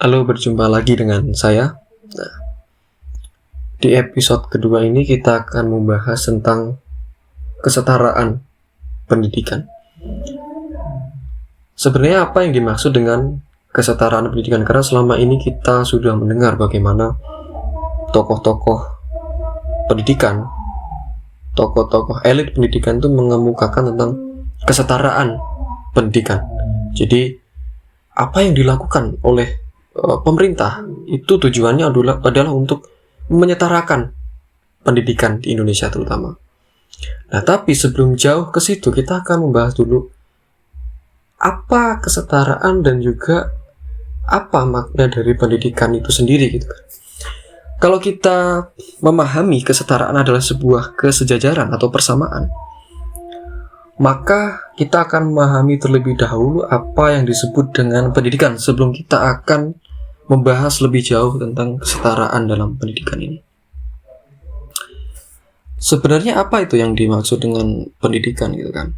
Halo, berjumpa lagi dengan saya. Nah, di episode kedua ini kita akan membahas tentang kesetaraan pendidikan. Sebenarnya apa yang dimaksud dengan kesetaraan pendidikan? Karena selama ini kita sudah mendengar bagaimana tokoh-tokoh pendidikan, tokoh-tokoh elit pendidikan itu mengemukakan tentang kesetaraan pendidikan. Jadi, apa yang dilakukan oleh pemerintah itu tujuannya adalah untuk menyetarakan pendidikan di Indonesia terutama. Nah, tapi sebelum jauh ke situ kita akan membahas dulu apa kesetaraan dan juga apa makna dari pendidikan itu sendiri gitu kan. Kalau kita memahami kesetaraan adalah sebuah kesejajaran atau persamaan, maka kita akan memahami terlebih dahulu apa yang disebut dengan pendidikan sebelum kita akan membahas lebih jauh tentang kesetaraan dalam pendidikan ini. Sebenarnya apa itu yang dimaksud dengan pendidikan gitu kan?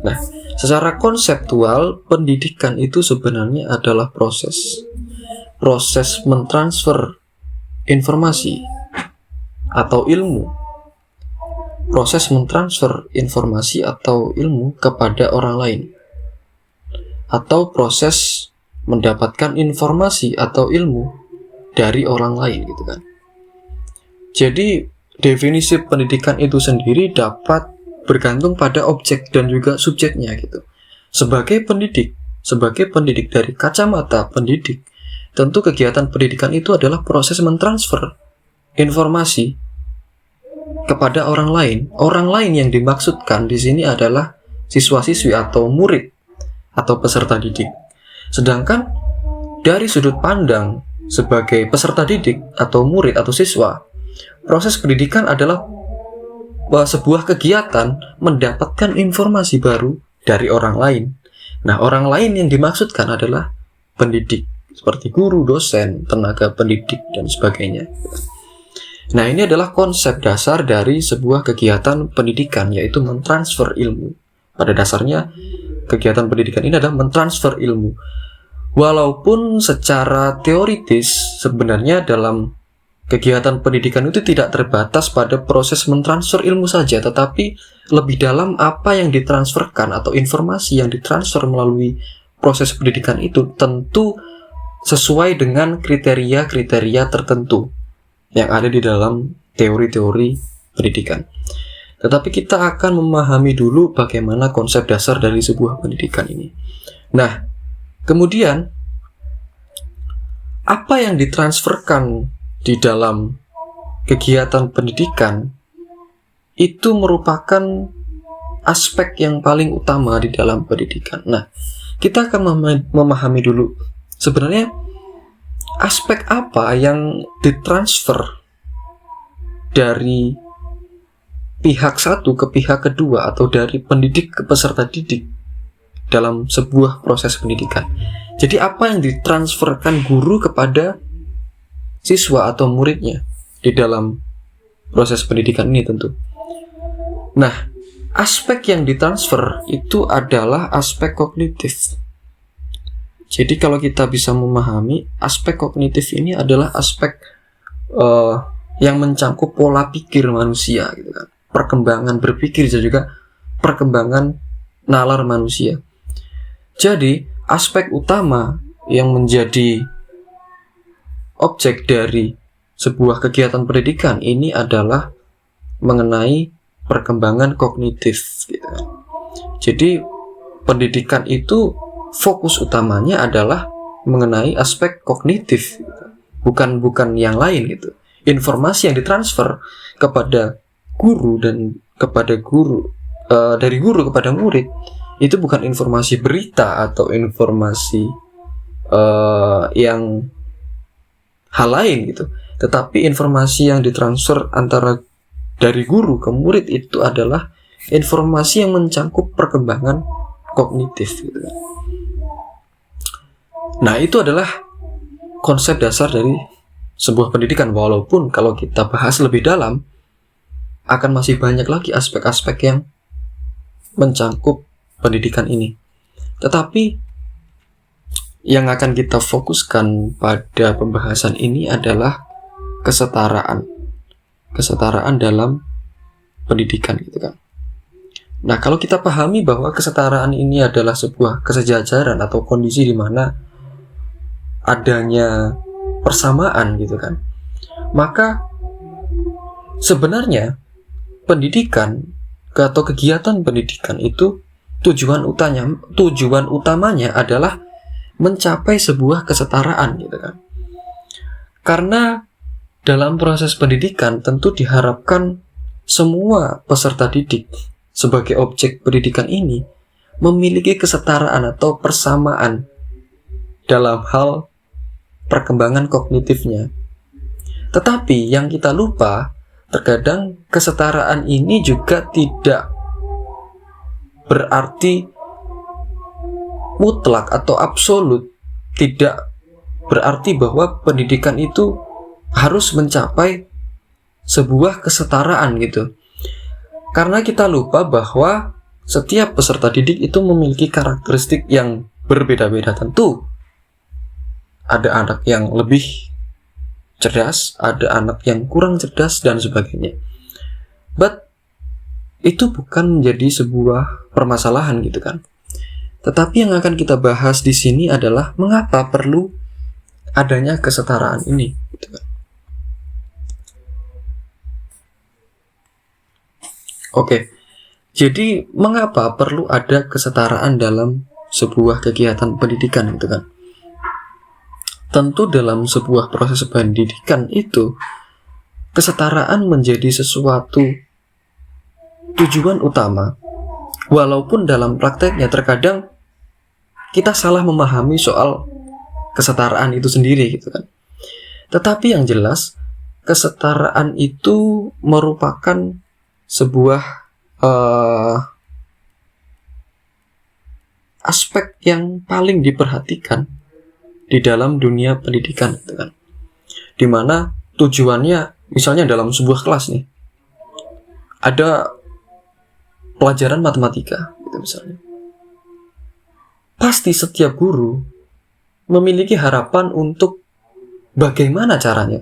Nah, secara konseptual pendidikan itu sebenarnya adalah proses mentransfer informasi atau ilmu. Proses mentransfer informasi atau ilmu kepada orang lain. Atau proses mendapatkan informasi atau ilmu dari orang lain gitu kan. Jadi definisi pendidikan itu sendiri dapat bergantung pada objek dan juga subjeknya gitu. Sebagai pendidik dari kacamata pendidik, tentu kegiatan pendidikan itu adalah proses mentransfer informasi kepada orang lain. Orang lain yang dimaksudkan di sini adalah siswa-siswi atau murid atau peserta didik. Sedangkan dari sudut pandang sebagai peserta didik atau murid atau siswa, proses pendidikan adalah sebuah kegiatan mendapatkan informasi baru dari orang lain. Nah, orang lain yang dimaksudkan adalah pendidik, seperti guru, dosen, tenaga pendidik, dan sebagainya. Nah, ini adalah konsep dasar dari sebuah kegiatan pendidikan, yaitu mentransfer ilmu. Pada dasarnya, kegiatan pendidikan ini adalah mentransfer ilmu. Walaupun secara teoritis sebenarnya dalam kegiatan pendidikan itu tidak terbatas pada proses mentransfer ilmu saja, tetapi lebih dalam apa yang ditransferkan atau informasi yang ditransfer melalui proses pendidikan itu tentu sesuai dengan kriteria-kriteria tertentu yang ada di dalam teori-teori pendidikan. Tetapi kita akan memahami dulu bagaimana konsep dasar dari sebuah pendidikan ini. Nah, kemudian apa yang ditransferkan di dalam kegiatan pendidikan itu merupakan aspek yang paling utama di dalam pendidikan. Nah, kita akan memahami dulu sebenarnya aspek apa yang ditransfer dari pihak satu ke pihak kedua atau dari pendidik ke peserta didik dalam sebuah proses pendidikan. Jadi apa yang ditransferkan guru kepada siswa atau muridnya di dalam proses pendidikan ini tentu. Nah, aspek yang ditransfer itu adalah aspek kognitif. Jadi kalau kita bisa memahami, aspek kognitif ini adalah aspek yang mencangkup pola pikir manusia gitu kan. Perkembangan berpikir dan juga perkembangan nalar manusia. Jadi, aspek utama yang menjadi objek dari sebuah kegiatan pendidikan ini adalah mengenai perkembangan kognitif gitu kan. Jadi, pendidikan itu fokus utamanya adalah mengenai aspek kognitif gitu. Bukan yang lain gitu. Informasi yang ditransfer kepada guru dan kepada dari guru kepada murid itu bukan informasi berita atau informasi yang hal lain gitu, tetapi informasi yang ditransfer antara dari guru ke murid itu adalah informasi yang mencangkup perkembangan kognitif gitu. Nah, itu adalah konsep dasar dari sebuah pendidikan, walaupun kalau kita bahas lebih dalam akan masih banyak lagi aspek-aspek yang mencangkup pendidikan ini. Tetapi yang akan kita fokuskan pada pembahasan ini adalah kesetaraan. Kesetaraan dalam pendidikan gitu kan. Nah, kalau kita pahami bahwa kesetaraan ini adalah sebuah kesejajaran atau kondisi di mana adanya persamaan gitu kan, maka sebenarnya pendidikan atau kegiatan pendidikan itu tujuan utamanya adalah mencapai sebuah kesetaraan gitu kan. Karena dalam proses pendidikan tentu diharapkan semua peserta didik sebagai objek pendidikan ini memiliki kesetaraan atau persamaan dalam hal perkembangan kognitifnya. Tetapi yang kita lupa, terkadang kesetaraan ini juga tidak berarti mutlak atau absolut. Tidak berarti bahwa pendidikan itu harus mencapai sebuah kesetaraan gitu. Karena kita lupa bahwa setiap peserta didik itu memiliki karakteristik yang berbeda-beda. Tentu ada anak yang lebih cerdas, ada anak yang kurang cerdas, dan sebagainya. But itu bukan menjadi sebuah permasalahan gitu kan. Tetapi yang akan kita bahas di sini adalah mengapa perlu adanya kesetaraan ini gitu kan. Oke, jadi mengapa perlu ada kesetaraan dalam sebuah kegiatan pendidikan gitu kan? Tentu dalam sebuah proses pendidikan itu kesetaraan menjadi sesuatu tujuan utama. Walaupun dalam prakteknya terkadang kita salah memahami soal kesetaraan itu sendiri gitu kan. Tetapi yang jelas kesetaraan itu merupakan sebuah aspek yang paling diperhatikan di dalam dunia pendidikan gitu kan. Dimana tujuannya misalnya dalam sebuah kelas nih ada pelajaran matematika gitu misalnya. Pasti setiap guru memiliki harapan untuk bagaimana caranya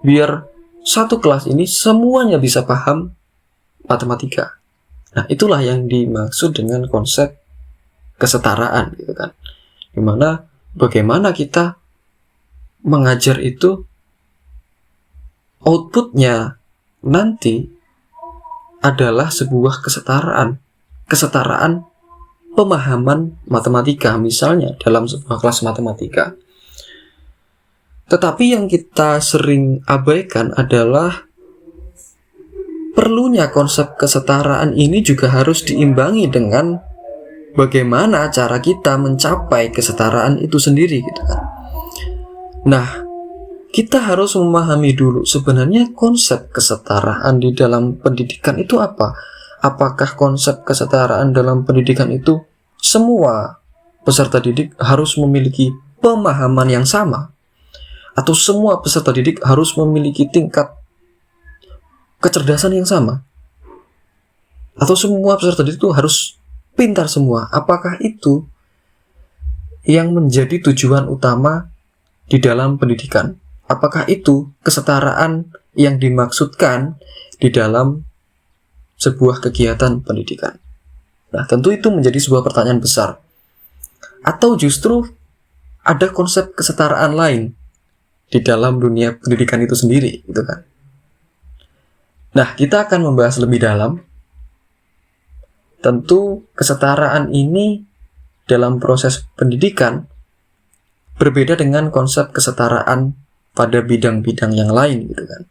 biar satu kelas ini semuanya bisa paham matematika. Nah, itulah yang dimaksud dengan konsep kesetaraan gitu kan. Dimana bagaimana kita mengajar itu outputnya nanti adalah sebuah kesetaraan pemahaman matematika misalnya dalam sebuah kelas matematika. Tetapi yang kita sering abaikan adalah perlunya konsep kesetaraan ini juga harus diimbangi dengan bagaimana cara kita mencapai kesetaraan itu sendiri gitu kan. Nah, kita harus memahami dulu sebenarnya konsep kesetaraan di dalam pendidikan itu apa? Apakah konsep kesetaraan dalam pendidikan itu semua peserta didik harus memiliki pemahaman yang sama? Atau semua peserta didik harus memiliki tingkat kecerdasan yang sama? Atau semua peserta didik itu harus pintar semua? Apakah itu yang menjadi tujuan utama di dalam pendidikan? Apakah itu kesetaraan yang dimaksudkan di dalam sebuah kegiatan pendidikan? Nah, tentu itu menjadi sebuah pertanyaan besar. Atau justru ada konsep kesetaraan lain di dalam dunia pendidikan itu sendiri, gitu kan? Nah, kita akan membahas lebih dalam. Tentu kesetaraan ini dalam proses pendidikan berbeda dengan konsep kesetaraan pada bidang-bidang yang lain, gitu kan?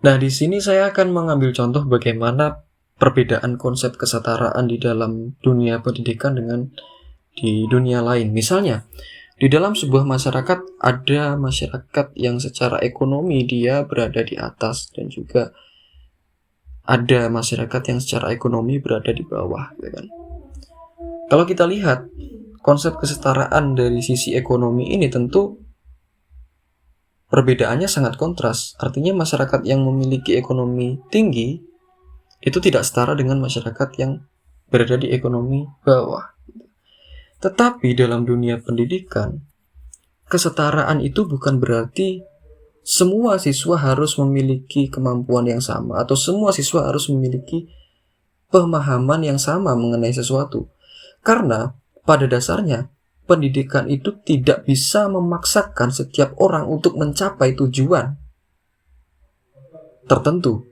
Nah, di sini saya akan mengambil contoh bagaimana perbedaan konsep kesetaraan di dalam dunia pendidikan dengan di dunia lain. Misalnya, di dalam sebuah masyarakat ada masyarakat yang secara ekonomi dia berada di atas dan juga ada masyarakat yang secara ekonomi berada di bawah, gitu kan? Kalau kita lihat konsep kesetaraan dari sisi ekonomi ini tentu perbedaannya sangat kontras. Artinya masyarakat yang memiliki ekonomi tinggi itu tidak setara dengan masyarakat yang berada di ekonomi bawah. Tetapi dalam dunia pendidikan, kesetaraan itu bukan berarti semua siswa harus memiliki kemampuan yang sama atau semua siswa harus memiliki pemahaman yang sama mengenai sesuatu. Karena pada dasarnya pendidikan itu tidak bisa memaksakan setiap orang untuk mencapai tujuan tertentu.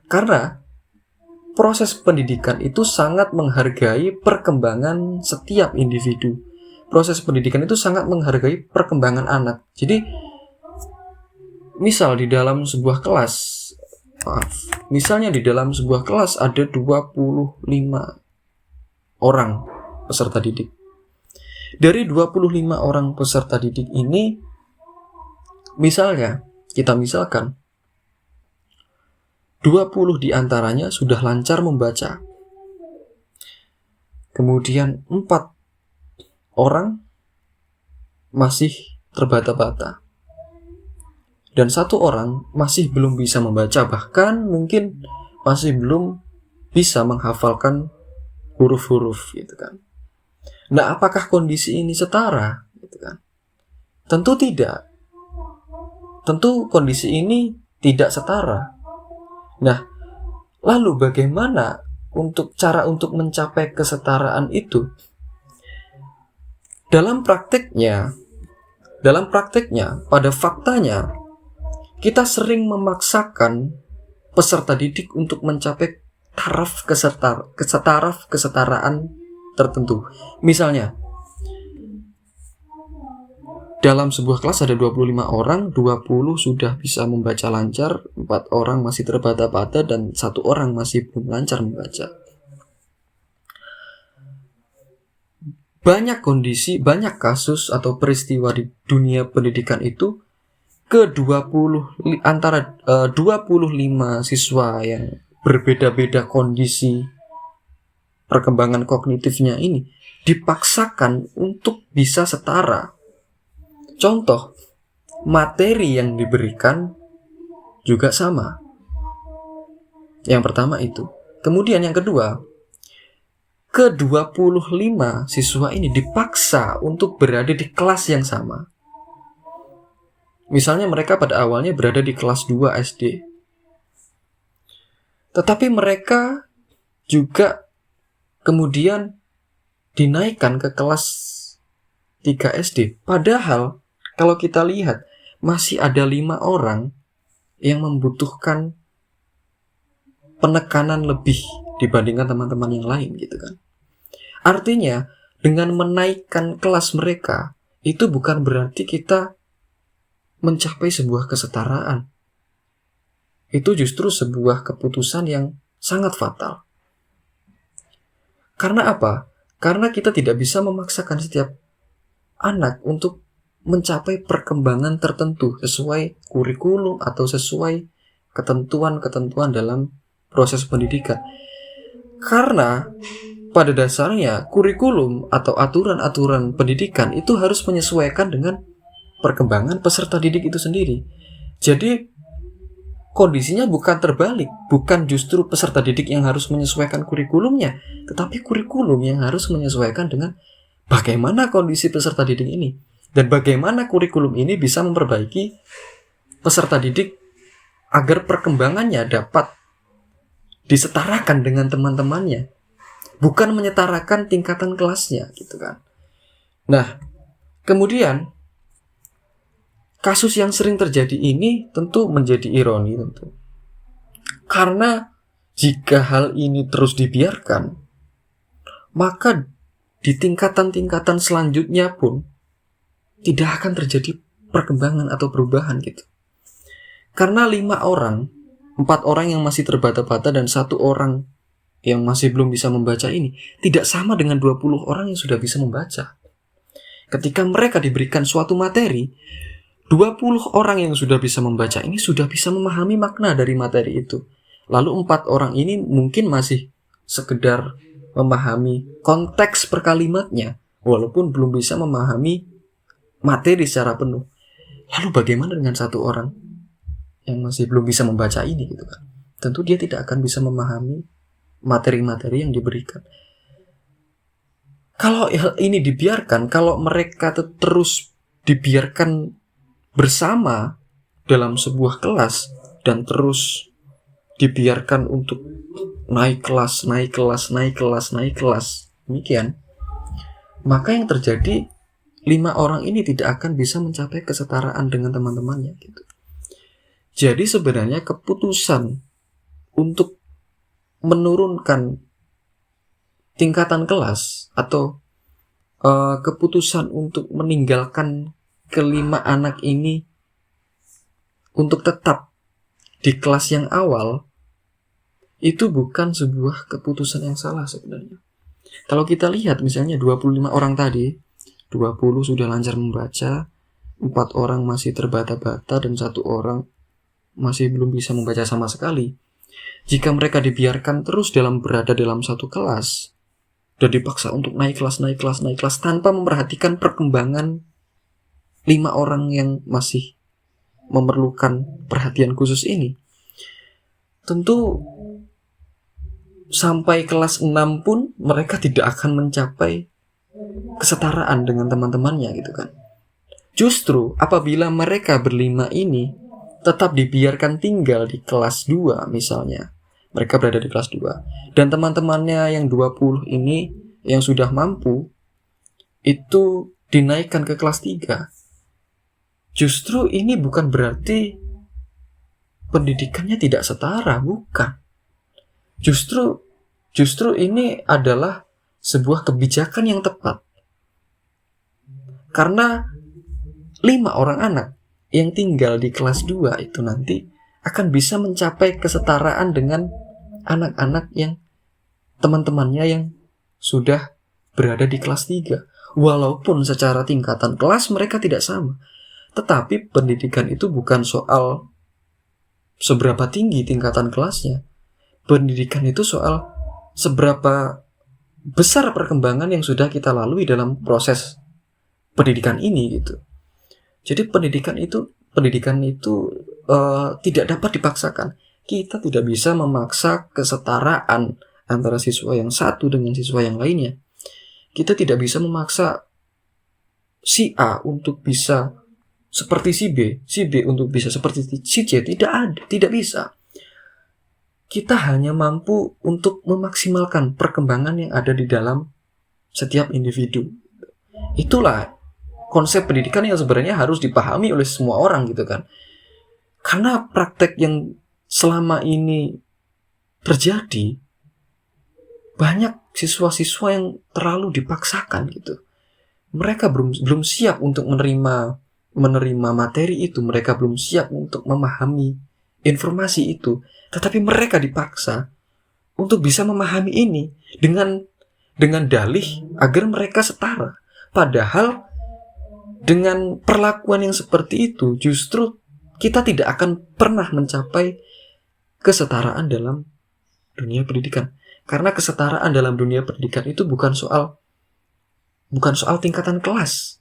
Karena proses pendidikan itu sangat menghargai perkembangan setiap individu. Proses pendidikan itu sangat menghargai perkembangan anak. Jadi, misalnya di dalam sebuah kelas ada 25 orang peserta didik. Dari 25 orang peserta didik ini, kita misalkan 20 diantaranya sudah lancar membaca. Kemudian 4 orang masih terbata-bata. Dan 1 orang masih belum bisa membaca, bahkan mungkin masih belum bisa menghafalkan huruf-huruf gitu kan. Nah, apakah kondisi ini setara gitu kan? Tentu tidak. Tentu kondisi ini tidak setara. Nah, lalu bagaimana cara untuk mencapai kesetaraan itu? Dalam prakteknya, pada faktanya, kita sering memaksakan peserta didik untuk mencapai taraf kesetaraan tertentu. Misalnya, dalam sebuah kelas ada 25 orang, 20 sudah bisa membaca lancar, 4 orang masih terbata-bata, dan 1 orang masih belum lancar membaca. Banyak kondisi, banyak kasus atau peristiwa di dunia pendidikan itu antara 25 siswa yang berbeda-beda kondisi perkembangan kognitifnya ini dipaksakan untuk bisa setara. Contoh, materi yang diberikan juga sama. Yang pertama itu. Kemudian yang kedua, ke-25 siswa ini dipaksa untuk berada di kelas yang sama. Misalnya mereka pada awalnya berada di kelas 2 SD. Tetapi mereka juga kemudian dinaikkan ke kelas 3 SD. Padahal kalau kita lihat masih ada 5 orang yang membutuhkan penekanan lebih dibandingkan teman-teman yang lain gitu kan. Artinya dengan menaikkan kelas mereka itu bukan berarti kita mencapai sebuah kesetaraan. Itu justru sebuah keputusan yang sangat fatal. Karena apa? Karena kita tidak bisa memaksakan setiap anak untuk mencapai perkembangan tertentu sesuai kurikulum atau sesuai ketentuan-ketentuan dalam proses pendidikan. Karena pada dasarnya kurikulum atau aturan-aturan pendidikan itu harus menyesuaikan dengan perkembangan peserta didik itu sendiri. Jadi kondisinya bukan terbalik, bukan justru peserta didik yang harus menyesuaikan kurikulumnya, tetapi kurikulum yang harus menyesuaikan dengan bagaimana kondisi peserta didik ini dan bagaimana kurikulum ini bisa memperbaiki peserta didik agar perkembangannya dapat disetarakan dengan teman-temannya, bukan menyetarakan tingkatan kelasnya gitu kan. Nah, kemudian kasus yang sering terjadi ini tentu menjadi ironi tentu. Karena jika hal ini terus dibiarkan, maka di tingkatan-tingkatan selanjutnya pun tidak akan terjadi perkembangan atau perubahan gitu. Karena 5 orang, 4 orang yang masih terbata-bata dan 1 orang yang masih belum bisa membaca ini tidak sama dengan 20 orang yang sudah bisa membaca. Ketika mereka diberikan suatu materi, 20 orang yang sudah bisa membaca ini sudah bisa memahami makna dari materi itu. Lalu 4 orang ini mungkin masih sekedar memahami konteks per kalimatnya, walaupun belum bisa memahami materi secara penuh. Lalu bagaimana dengan 1 orang yang masih belum bisa membaca ini gitu kan? Tentu dia tidak akan bisa memahami materi-materi yang diberikan. Kalau ini dibiarkan, kalau mereka terus dibiarkan bersama dalam sebuah kelas dan terus dibiarkan untuk naik kelas, demikian, maka yang terjadi 5 orang ini tidak akan bisa mencapai kesetaraan dengan teman-temannya gitu. Jadi sebenarnya keputusan untuk menurunkan tingkatan kelas atau keputusan untuk meninggalkan kelima anak ini untuk tetap di kelas yang awal itu bukan sebuah keputusan yang salah sebenarnya. Kalau kita lihat misalnya 25 orang tadi, 20 sudah lancar membaca, 4 orang masih terbata-bata, dan 1 orang masih belum bisa membaca sama sekali. Jika mereka dibiarkan terus berada dalam satu kelas dan dipaksa untuk naik kelas tanpa memperhatikan perkembangan 5 orang yang masih memerlukan perhatian khusus ini, tentu sampai kelas 6 pun mereka tidak akan mencapai kesetaraan dengan teman-temannya gitu kan. Justru apabila mereka berlima ini tetap dibiarkan tinggal di kelas 2 misalnya, mereka berada di kelas 2 dan teman-temannya yang 20 ini yang sudah mampu itu dinaikkan ke kelas 3. Justru ini bukan berarti pendidikannya tidak setara, bukan. Justru ini adalah sebuah kebijakan yang tepat. Karena 5 orang anak yang tinggal di kelas 2 itu nanti akan bisa mencapai kesetaraan dengan anak-anak yang teman-temannya yang sudah berada di kelas 3. Walaupun secara tingkatan kelas mereka tidak sama. Tetapi pendidikan itu bukan soal seberapa tinggi tingkatan kelasnya. Pendidikan itu soal seberapa besar perkembangan yang sudah kita lalui dalam proses pendidikan ini gitu. Jadi pendidikan itu tidak dapat dipaksakan. Kita tidak bisa memaksa kesetaraan antara siswa yang satu dengan siswa yang lainnya. Kita tidak bisa memaksa si A untuk bisa seperti si B untuk bisa seperti si C. Tidak bisa. Kita hanya mampu untuk memaksimalkan perkembangan yang ada di dalam setiap individu. Itulah konsep pendidikan yang sebenarnya harus dipahami oleh semua orang gitu kan. Karena praktek yang selama ini terjadi, banyak siswa-siswa yang terlalu dipaksakan gitu. Mereka belum siap untuk menerima materi itu, mereka belum siap untuk memahami informasi itu, tetapi mereka dipaksa untuk bisa memahami ini dengan dalih agar mereka setara. Padahal dengan perlakuan yang seperti itu justru kita tidak akan pernah mencapai kesetaraan dalam dunia pendidikan. Karena kesetaraan dalam dunia pendidikan itu bukan soal tingkatan kelas.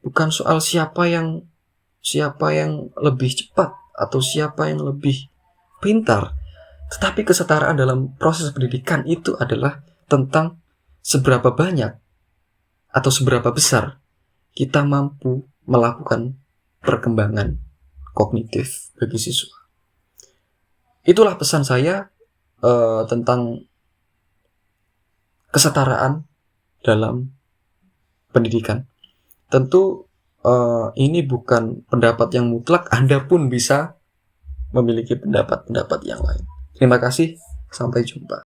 Bukan soal siapa yang lebih cepat atau siapa yang lebih pintar. Tetapi kesetaraan dalam proses pendidikan itu adalah tentang seberapa banyak atau seberapa besar kita mampu melakukan perkembangan kognitif bagi siswa. Itulah pesan saya tentang kesetaraan dalam pendidikan. Tentu ini bukan pendapat yang mutlak, Anda pun bisa memiliki pendapat-pendapat yang lain. Terima kasih, sampai jumpa.